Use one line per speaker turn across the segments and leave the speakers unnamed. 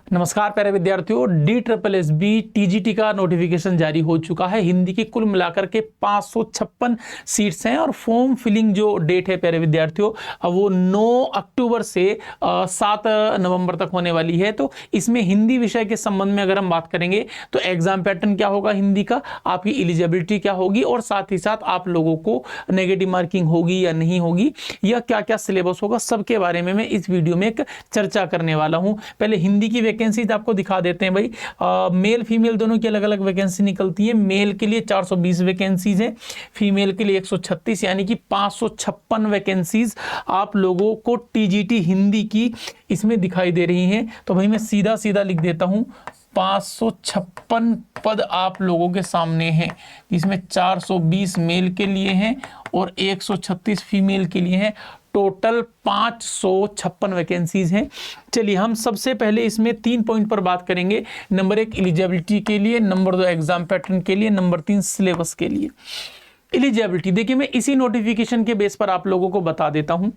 नमस्कार प्यारे विद्यार्थियों, DSSB TGT का नोटिफिकेशन जारी हो चुका है। हिंदी की कुल मिलाकर के 556 सीट्स हैं और फॉर्म फिलिंग जो डेट है प्यारे विद्यार्थियों वो 9 अक्टूबर से 7 नवंबर तक होने वाली है। तो इसमें हिंदी विषय के संबंध में अगर हम बात करेंगे तो एग्जाम पैटर्न क्या होगा हिंदी का, आपकी एलिजिबिलिटी क्या होगी और साथ ही साथ आप लोगों को नेगेटिव मार्किंग होगी या नहीं होगी या क्या क्या सिलेबस होगा, सबके बारे में मैं इस वीडियो में एक चर्चा करने वाला हूं। पहले हिंदी की वैकेंसीज आपको दिखा देते हैं भाई। मेल फीमेल दोनों की अलग अलग वैकेंसी निकलती है। मेल के लिए 420 वैकेंसीज है, फीमेल के लिए 136, यानी कि 556 वैकेंसीज आप लोगों को टीजीटी हिंदी की इसमें दिखाई दे रही हैं। तो भाई मैं सीधा सीधा लिख देता हूं, 556 पद आप लोगों के सामने हैं। इसमें 420 मेल के लिए हैं और 136 फीमेल के लिए हैं। टोटल 556 वैकेंसीज हैं। चलिए हम सबसे पहले इसमें 3 पॉइंट पर बात करेंगे। नंबर 1 एलिजिबिलिटी के लिए, नंबर 2 एग्जाम पैटर्न के लिए, नंबर 3 सिलेबस के लिए। एलिजिबिलिटी देखिए, मैं इसी नोटिफिकेशन के बेस पर आप लोगों को बता देता हूं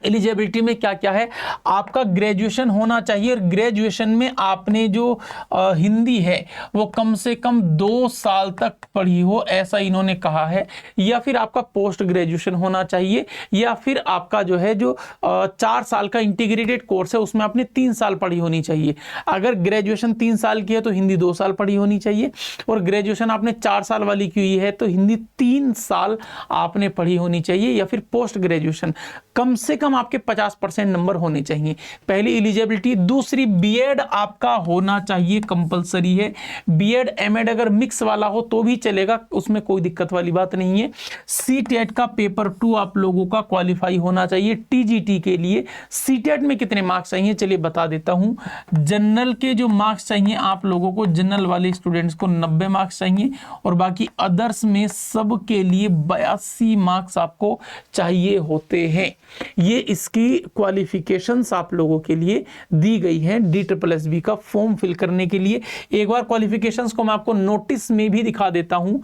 एलिजिबिलिटी में क्या क्या है। आपका ग्रेजुएशन होना चाहिए और ग्रेजुएशन में आपने जो हिंदी है वो कम से कम 2 साल तक पढ़ी हो, ऐसा इन्होंने कहा है। या फिर आपका पोस्ट ग्रेजुएशन होना चाहिए, या फिर आपका जो है जो 4 साल का इंटीग्रेटेड कोर्स है उसमें आपने 3 साल पढ़ी होनी चाहिए। अगर ग्रेजुएशन 3 साल की है तो हिंदी 2 साल पढ़ी होनी चाहिए, और ग्रेजुएशन आपने 4 साल वाली की हुई है तो हिंदी 3 साल आपने पढ़ी होनी चाहिए। या फिर पोस्ट ग्रेजुएशन कम से कम आपके 50% नंबर होने चाहिए। पहली एलिजिबिलिटी। दूसरी, बीएड आपका होना चाहिए, कंपलसरी है। बीएड एमएड अगर मिक्स वाला हो तो भी चलेगा, उसमें कोई दिक्कत वाली बात नहीं है। सीटेट का पेपर 2 आप लोगों का क्वालिफाई होना चाहिए टीजीटी के लिए। सीटेट में कितने मार्क्स चाहिए चलिए बता देता हूं। जनरल के जो मार्क्स चाहिए आप लोगों को, जनरल वाले स्टूडेंट्स को 90 मार्क्स चाहिए, और बाकी अदर्स में सब के लिए 82 मार्क्स आपको चाहिए होते हैं। ये इसकी क्वालिफिकेशंस आप लोगों के लिए दी गई हैं DSSB का फॉर्म फिल करने के लिए। एक बार क्वालिफिकेशंस को मैं आपको नोटिस में भी दिखा देता हूं।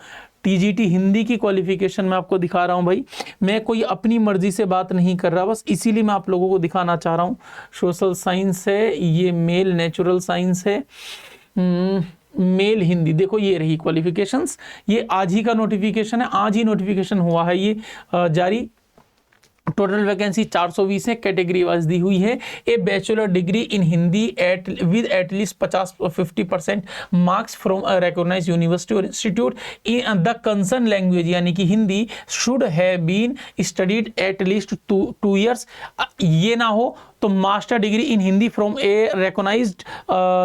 टीजीटी हिंदी की क्वालिफिकेशन मैं आपको दिखा रहा हूं भाई। मैं कोई अपनी मर्जी से बात नहीं कर रहा, बस इसीलिए मैं आप लोगों को दिखाना चाह रहा हूं। सोशल साइंस है, ये मेल नेचुरल साइंस है, मेल हिंदी। देखो ये रही क्वालिफिकेशंस। ये आज ही का नोटिफिकेशन है, आज ही नोटिफिकेशन हुआ है ये जारी। टोटल वैकेंसी 420 है, कैटेगरी वाइज दी हुई है। A bachelor degree in Hindi with at least 50% marks from a recognized university और institute in the concern language, यानी कि Hindi should have been studied at least 2 years। ये ना हो तो master degree in Hindi from a recognized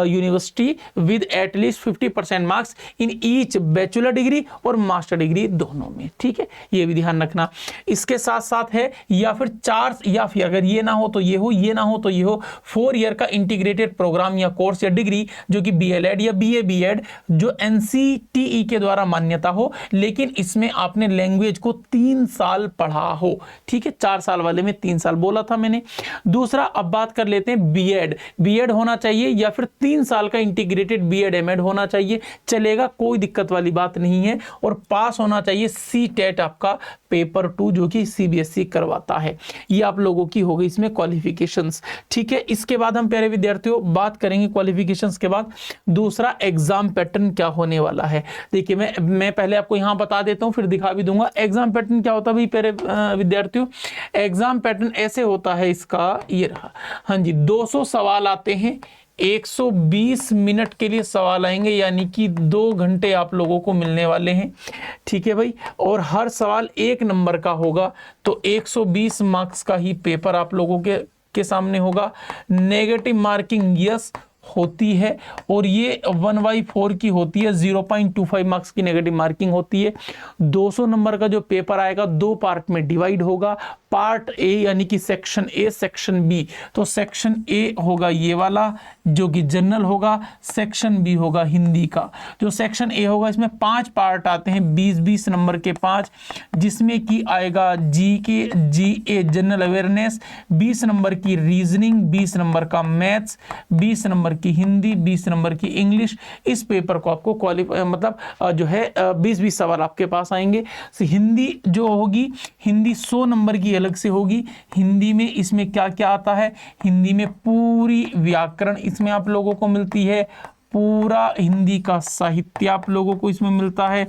university with at least 50% marks in each bachelor degree और master degree दोनों में। ठीक है, ये भी ध्यान रखना। इसके साथ साथ है या फिर 4, या फिर अगर ये ना हो तो ये हो, ये ना हो तो ये हो, 4 ईयर का इंटीग्रेटेड प्रोग्राम या कोर्स या डिग्री जो कि BLED या BA BEd जो NCTE के द्वारा मान्यता हो, लेकिन इसमें आपने लैंग्वेज को 3 साल पढ़ा हो। ठीक है, 4 साल वाले में 3 साल बोला था मैंने। दूसरा, अब बात कर लेते हैं बीएड होना चाहिए या फिर 3 साल का इंटीग्रेटेड बीएड एमएड होना चाहिए, चलेगा, कोई दिक्कत वाली बात नहीं है। और पास होना चाहिए सीटेट आपका पेपर 2 जो कि CBSE करवाता है। ये आप लोगों की हो गई इसमें क्वालिफिकेशंस। ठीक है, इसके बाद हम प्यारे विद्यार्थियों बात करेंगे क्वालिफिकेशंस के बाद दूसरा एग्जाम पैटर्न क्या होने वाला है। देखिए मैं पहले आपको यहां बता देता हूं, फिर दिखा भी दूंगा। एग्जाम पैटर्न क्या होता है भाई प्यारे विद्यार्थियों। एग्जाम पैटर्न ऐसे होता है इसका, ये रहा। हाँ जी, 200 सवाल आते हैं, 120 मिनट के लिए सवाल आएंगे, यानी कि 2 घंटे आप लोगों को मिलने वाले हैं। ठीक है भाई, और हर सवाल 1 नंबर का होगा, तो 120 मार्क्स का ही पेपर आप लोगों के सामने होगा। नेगेटिव मार्किंग यस होती है, और ये 1/4 की होती है, 0.25 मार्क्स की नेगेटिव मार्किंग होती है। 200 नंबर का जो पेपर आएगा 2 पार्ट में डिवाइड होगा। पार्ट ए यानी कि सेक्शन ए, सेक्शन बी। तो सेक्शन ए होगा ये वाला जो कि जनरल होगा, सेक्शन बी होगा हिंदी का। जो सेक्शन ए होगा इसमें 5 पार्ट आते हैं, 20-20 नंबर के 5, जिसमें कि आएगा GK जनरल अवेयरनेस, 20 नंबर की रीजनिंग, 20 नंबर का मैथ्स, 20 नंबर की हिंदी, 20 नंबर की इंग्लिश। इस पेपर को आपको जो है 20-20 सवाल आपके पास आएंगे। हिंदी जो होगी, हिंदी 100 नंबर की अलग से होगी। हिंदी में इसमें क्या क्या आता है, हिंदी में पूरी व्याकरण इसमें आप लोगों को मिलती है, पूरा हिंदी का साहित्य आप लोगों को इसमें मिलता है,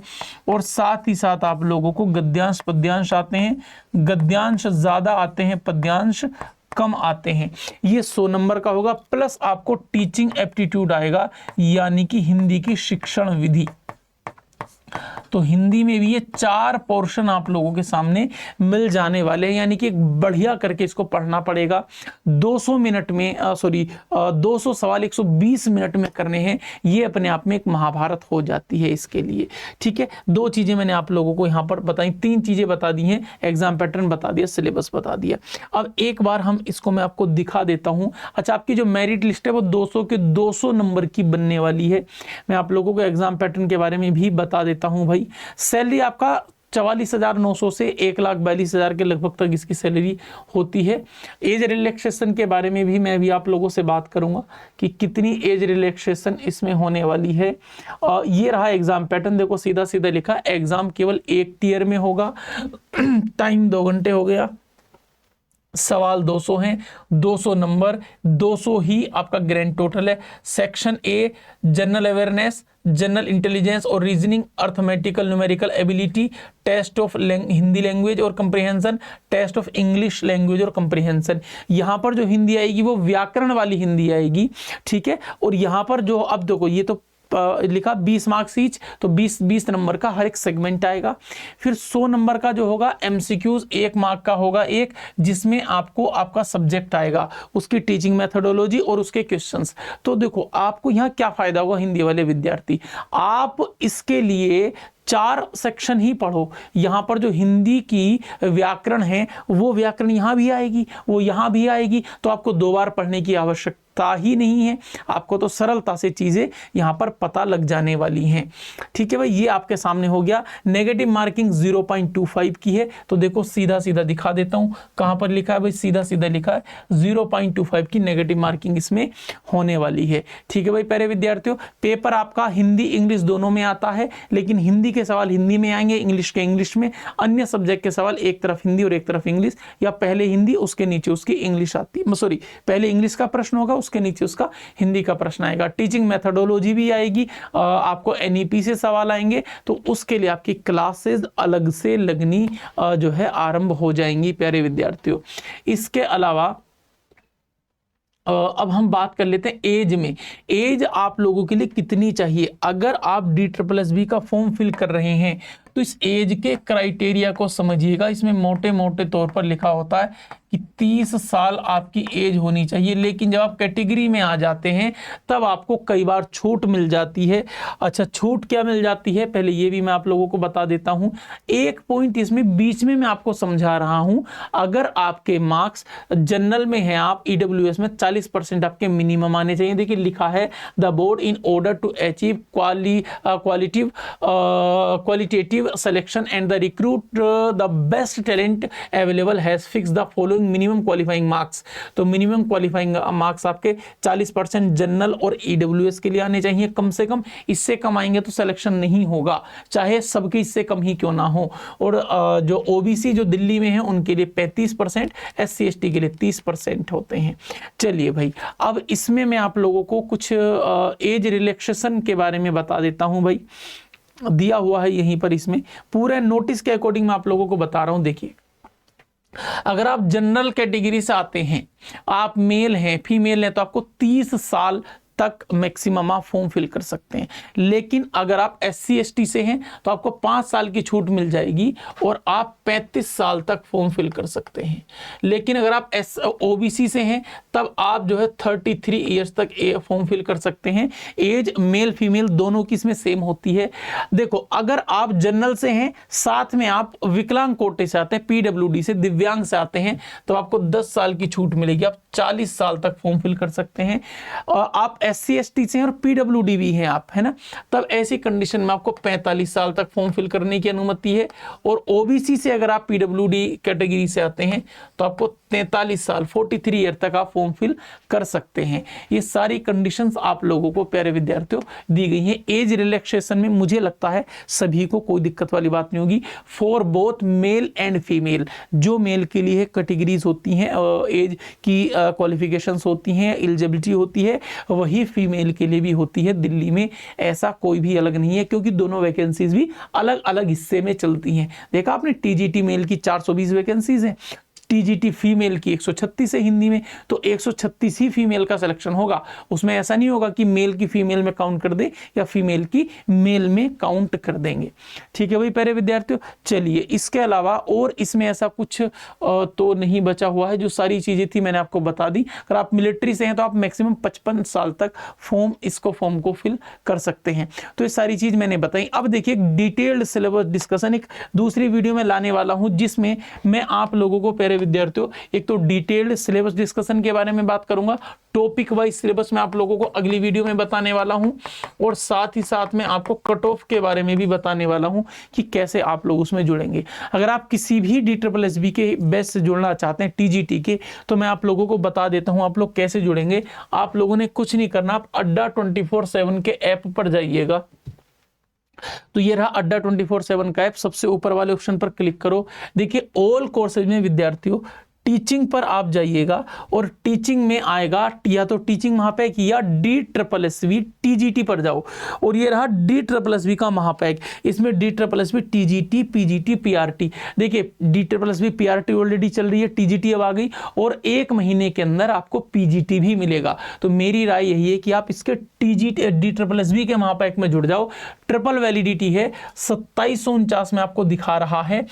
और साथ ही साथ आप लोगों को गद्यांश पद्यांश आते हैं। गद्यांश ज्यादा आते हैं, पद्यांश कम आते हैं। ये 100 नंबर का होगा, प्लस आपको टीचिंग एप्टीट्यूड आएगा, यानी कि हिंदी की शिक्षण विधि। तो हिंदी में भी ये 4 पोर्शन आप लोगों के सामने मिल जाने वाले हैं, यानी कि एक बढ़िया करके इसको पढ़ना पड़ेगा। 200 मिनट में 200 सवाल 120 मिनट में करने हैं, ये अपने आप में एक महाभारत हो जाती है इसके लिए। ठीक है, 2 चीजें मैंने आप लोगों को यहाँ पर बताई, 3 चीजें बता दी हैं, एग्जाम पैटर्न बता दिया, सिलेबस बता दिया। अब एक बार हम इसको मैं आपको दिखा देता हूँ। अच्छा, आपकी जो मेरिट लिस्ट है वो 200 के 200 नंबर की बनने वाली है। मैं आप लोगों को एग्जाम पैटर्न के बारे में भी बता देता हूँ भाई। सैलरी आपका 44,900 से 1,42,000 के लगभग तक इसकी सैलरी होती है। एज रिलैक्सेशन के बारे में भी मैं भी आप लोगों से बात करूंगा कि कितनी एज रिलैक्सेशन इसमें होने वाली है। ये रहा एग्जाम पैटर्न, देखो सीधा सीधा लिखा, एग्जाम केवल 1 टियर में होगा। टाइम 2 घंटे हो गया, सवाल 200 हैं, 200 नंबर, 200 ही आपका ग्रैंड टोटल है। Section A general awareness, general intelligence और reasoning, arithmetical numerical ability, test of Hindi language और comprehension, test of English language और कंप्रिहेंशन। यहाँ पर जो हिंदी आएगी वो व्याकरण वाली हिंदी आएगी। ठीक है, और यहाँ पर जो अब देखो ये तो लिखा 20 मार्क्स ईच, तो 20 नंबर का हर एक सेगमेंट आएगा। फिर 100 नंबर का जो होगा एमसीक्यूज 1 मार्क का होगा एक, जिसमें आपको आपका सब्जेक्ट आएगा, उसकी टीचिंग मेथोडोलॉजी और उसके क्वेश्चंस। तो देखो आपको यहाँ क्या फायदा होगा हिंदी वाले विद्यार्थी, आप इसके लिए 4 सेक्शन ही पढ़ो। यहाँ पर जो हिंदी की व्याकरण है वो व्याकरण यहाँ भी आएगी, वो यहाँ भी आएगी, तो आपको 2 बार पढ़ने की आवश्यकता ही नहीं है, आपको तो सरलता से चीजें यहाँ पर पता लग जाने वाली हैं। ठीक है भाई, ये आपके सामने हो गया। नेगेटिव मार्किंग 0.25 की है, तो देखो सीधा सीधा दिखा देता हूँ कहाँ पर लिखा है भाई, सीधा सीधा लिखा है 0.25 की नेगेटिव मार्किंग इसमें होने वाली है। ठीक है भाई प्यारे विद्यार्थियों, पेपर आपका हिंदी इंग्लिश दोनों में आता है, लेकिन हिंदी के सवाल हिंदी में आएंगे, इंग्लिश के इंग्लिश में। अन्य सब्जेक्ट के सवाल एक तरफ हिंदी और एक तरफ इंग्लिश, या पहले हिंदी उसके नीचे उसकी इंग्लिश आती है, सॉरी पहले इंग्लिश का प्रश्न होगा उसके नीचे उसका हिंदी का प्रश्न आएगा। टीचिंग मेथोडोलॉजी भी आएगी, आपको एनईपी से सवाल आएंगे, तो उसके लिए आपकी क्लासेस अलग से लगनी जो है आरंभ हो जाएंगी प्यारे विद्यार्थियों। इसके अलावा अब हम बात कर लेते हैं एज में। एज आप लोगों के लिए कितनी चाहिए? अगर आप DSSB का फॉर्म फिल कर रहे हैं तो इस एज के क्राइटेरिया को समझिएगा। इसमें मोटे मोटे तौर पर लिखा होता है कि 30 साल आपकी एज होनी चाहिए, लेकिन जब आप कैटेगरी में आ जाते हैं तब आपको कई बार छूट मिल जाती है। अच्छा, छूट क्या मिल जाती है पहले ये भी मैं आप लोगों को बता देता हूं। एक पॉइंट इसमें बीच में मैं आपको समझा रहा हूं, अगर आपके मार्क्स जनरल में हैं, आप EWS में 40% आपके मिनिमम आने चाहिए। देखिए लिखा है the board in order to achieve qualitative selection and the recruit the best talent available has fixed the following minimum qualifying marks। तो मिनिमम क्वालिफाइंग मार्क्स आपके 40% जनरल और EWS के लिए आने चाहिए कम से कम। इससे कम आएंगे तो सिलेक्शन नहीं होगा, चाहे सबके इससे कम ही क्यों ना हो। और जो OBC जो दिल्ली में है उनके लिए 35%, SC ST के लिए 30% होते हैं। चलिए भाई, अब इसमें मैं आप लोगों को कुछ एज रिलैक्सेशन के बारे में बता देता हूं भाई, दिया हुआ है यहीं पर। इसमें पूरे नोटिस के अकॉर्डिंग मैं आप लोगों को बता रहा हूं। देखिए, अगर आप जनरल कैटेगरी से आते हैं, आप मेल हैं फीमेल हैं, तो आपको 30 साल तक मैक्सिमम आप फॉर्म फिल कर सकते हैं। लेकिन अगर आप SC ST से हैं तो आपको 5 साल की छूट मिल जाएगी और आप 35 साल तक फॉर्म फिल कर सकते हैं। लेकिन अगर आप OBC से हैं तब आप जो है 33 ईयर्स तक फॉर्म फिल कर सकते हैं। एज मेल फीमेल दोनों की इसमें सेम होती है। देखो, अगर आप जनरल से हैं, साथ में आप विकलांग कोटे से आते हैं, PWD से दिव्यांग से आते हैं, तो आपको 10 साल की छूट मिलेगी, आप 40 साल तक फॉर्म फिल कर सकते हैं। आप SC ST से और PWD भी हैं आप, है ना, तब ऐसी कंडीशन में आपको 45 साल तक फॉर्म फिल करने की अनुमति है। और OBC से अगर आप PWD कैटेगरी से आते हैं तो आपको 43 साल 43 ईयर तक आप फॉर्म फिल कर सकते हैं। ये सारी कंडीशंस आप लोगों को प्यारे विद्यार्थियों दी गई हैं। एज रिलैक्सेशन में मुझे लगता है सभी को कोई दिक्कत वाली बात नहीं होगी। For both male and female, जो मेल के लिए कैटेगरीज होती हैं, एज की क्वालिफिकेशंस होती हैं, एलिजिबिलिटी होती है, वही फीमेल के लिए भी होती है। दिल्ली में ऐसा कोई भी अलग नहीं है, क्योंकि दोनों वैकेंसीज भी अलग अलग हिस्से में चलती हैं। देखा आपने, टीजीटी मेल की 420 वैकेंसीज हैं, टीजीटी फीमेल की 136 है हिंदी में, तो 136 ही फीमेल का सिलेक्शन होगा। उसमें ऐसा नहीं होगा कि मेल की फीमेल में काउंट कर दे या फीमेल की मेल में काउंट कर देंगे। ठीक है भाई प्यारे विद्यार्थियों, चलिए इसके अलावा और इसमें ऐसा कुछ तो नहीं बचा हुआ है। जो सारी चीजें थी मैंने आपको बता दी। अगर आप मिलिट्री से हैं तो आप मैक्सिमम 55 साल तक फॉर्म को फिल कर सकते हैं। तो ये सारी चीज मैंने बताई। अब देखिए डिटेल्ड सिलेबस डिस्कशन एक दूसरी वीडियो में लाने वाला हूं, जिसमें मैं आप लोगों को प्यारे विद्यार्थियों एक तो डिटेल्ड सिलेबस डिस्कशन के बारे में बात करूंगा, टॉपिक वाइज सिलेबस मैं आप लोगों को अगली वीडियो में बताने वाला हूं, और साथ ही साथ में आपको कट ऑफ के बारे में भी बताने वाला हूं कि कैसे आप लोग उसमें जुड़ेंगे। अगर आप किसी भी DSSB के बैच से जुड़ना चाहते हैं TGT के, तो मैं आप लोगों को बता देता हूं आप लोग कैसे जुड़ेंगे। आप लोगों ने कुछ नहीं करना, आप अड्डा 24/7 के ऐप पर जाइएगा। तो ये रहा अड्डा 24/7 का ऐप, सबसे ऊपर वाले ऑप्शन पर क्लिक करो। देखिए ऑल कोर्सेज में विद्यार्थियों टीचिंग पर आप जाइएगा, और टीचिंग में आएगा या तो टीचिंग महापैक या DSSB TGT पर जाओ, और ये रहा DSSB का महापैक। इसमें DSSB TGT PGT PRT, देखिए DSSB PRT ऑलरेडी चल रही है, TGT अब आ गई, और 1 महीने के अंदर आपको PGT भी मिलेगा। तो मेरी राय यही है कि आप इसके DSSB के महापैक में जुड़ जाओ। ट्रिपल वैलिडिटी है, 2749 में आपको दिखा रहा है,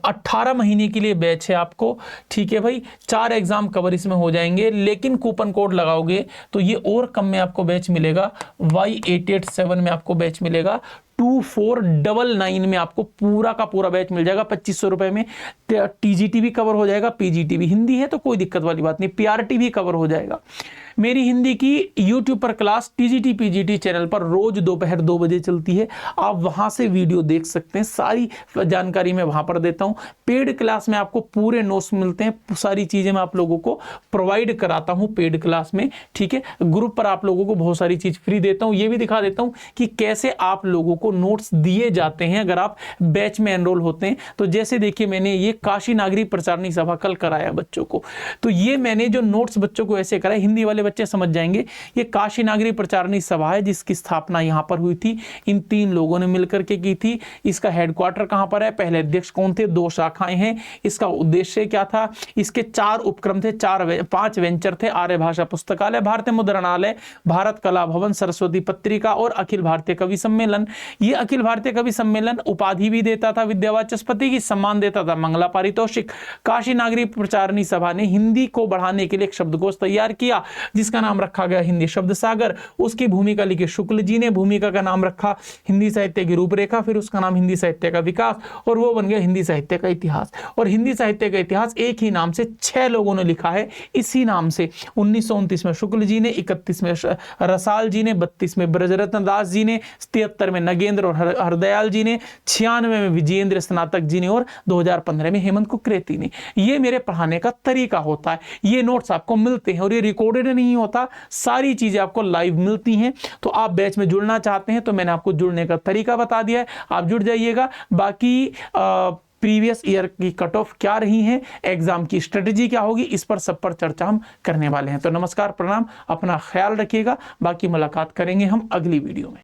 18 महीने के लिए बैच है आपको। ठीक है भाई, 4 एग्जाम कवर इसमें हो जाएंगे, लेकिन कूपन कोड लगाओगे तो ये और कम में आपको बैच मिलेगा। Y887 में आपको बैच मिलेगा, 2499 में आपको पूरा का पूरा बैच मिल जाएगा 2500 रुपए में। TGT भी कवर हो जाएगा, PGT भी, हिंदी है तो कोई दिक्कत वाली बात नहीं, PRT भी कवर हो जाएगा। मेरी हिंदी की YouTube पर क्लास TGT PGT चैनल पर रोज दोपहर 2 बजे चलती है, आप वहां से वीडियो देख सकते हैं। सारी जानकारी मैं वहां पर देता हूं। पेड क्लास में आपको पूरे नोट्स मिलते हैं, सारी चीजें मैं आप लोगों को प्रोवाइड कराता हूं पेड क्लास में। ठीक है, ग्रुप पर आप लोगों को बहुत सारी चीज फ्री देता हूं। ये भी दिखा देता हूं कि कैसे आप लोगों को नोट्स दिए जाते हैं अगर आप बैच में एनरोल होते हैं। तो जैसे देखिए मैंने ये काशी नागरिक प्रचारणी सभा कल कराया बच्चों को, तो ये मैंने जो नोट्स बच्चों को ऐसे कराए, हिंदी वाले बच्चे समझ जाएंगे। ये काशी नागरिक प्रचारणी सभा है जिसकी स्थापना यहां पर हुई थी, इन 3 लोगों ने मिलकर के की थी। इसका हेडक्वार्टर कहां पर है, पहले अध्यक्ष कौन थे, 2 शाखाएं हैं, इसका उद्देश्य क्या था, इसके 4 उपक्रम थे, 5 वेंचर थे, आर्य भाषा पुस्तकालय, भारतीय मुद्रणालय, भारत कला भवन, सरस्वती पत्रिका और अखिल भारतीय कवि सम्मेलन। ये अखिल भारतीय कवि सम्मेलन उपाधि भी देता था विद्यावाचस्पति की, सम्मान देता था मंगला पारितोषिक। काशी नागरिक प्रचारणी सभा ने हिंदी को बढ़ाने के लिए एक शब्दकोश तैयार किया जिसका नाम रखा गया हिंदी शब्द सागर। उसकी भूमिका लिखी शुक्ल जी ने, भूमिका का नाम रखा हिंदी साहित्य की रूपरेखा, फिर उसका नाम हिंदी साहित्य का विकास, और वो बन गया हिंदी साहित्य का इतिहास। और हिंदी साहित्य का इतिहास एक ही नाम से 6 लोगों ने लिखा है, इसी नाम से। 1929 में शुक्ल जी ने, 31 में रसाल जी ने, 32 में ब्रजरत्न दास जी ने, 73 में नगेंद्र और हरदयाल जी ने, 96 में विजयेंद्र स्नातक जी ने, और 2015 में हेमंत कुकरेती ने। ये मेरे पढ़ाने का तरीका होता है। ये नोट्स आपको मिलते हैं और ये रिकॉर्डेड नहीं होता, सारी चीजें आपको लाइव मिलती हैं। तो आप बैच में जुड़ना चाहते हैं तो मैंने आपको जुड़ने का तरीका बता दिया है, आप जुड़ जाइएगा। बाकी प्रीवियस ईयर की कट ऑफ क्या रही है, एग्जाम की स्ट्रेटेजी क्या होगी, इस पर सब पर चर्चा हम करने वाले हैं। तो नमस्कार, प्रणाम, अपना ख्याल रखिएगा। बाकी मुलाकात करेंगे हम अगली वीडियो में।